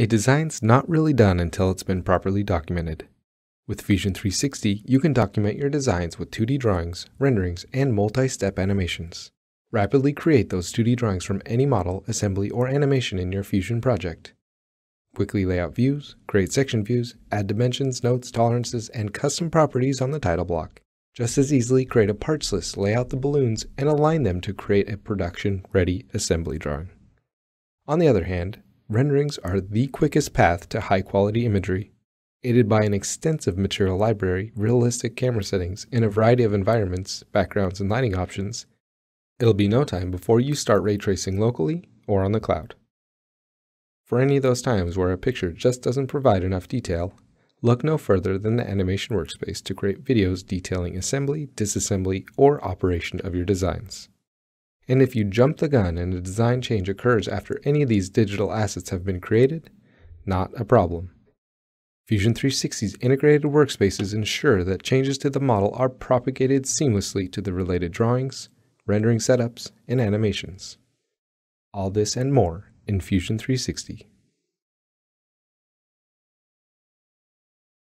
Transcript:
A design's not really done until it's been properly documented. With Fusion 360, you can document your designs with 2D drawings, renderings, and multi-step animations. Rapidly create those 2D drawings from any model, assembly, or animation in your Fusion project. Quickly lay out views, create section views, add dimensions, notes, tolerances, and custom properties on the title block. Just as easily create a parts list, lay out the balloons, and align them to create a production-ready assembly drawing. On the other hand, renderings are the quickest path to high-quality imagery. Aided by an extensive material library, realistic camera settings, and a variety of environments, backgrounds, and lighting options, it'll be no time before you start ray tracing locally or on the cloud. For any of those times where a picture just doesn't provide enough detail, look no further than the animation workspace to create videos detailing assembly, disassembly, or operation of your designs. And if you jump the gun and a design change occurs after any of these digital assets have been created, not a problem. Fusion 360's integrated workspaces ensure that changes to the model are propagated seamlessly to the related drawings, rendering setups, and animations. All this and more in Fusion 360.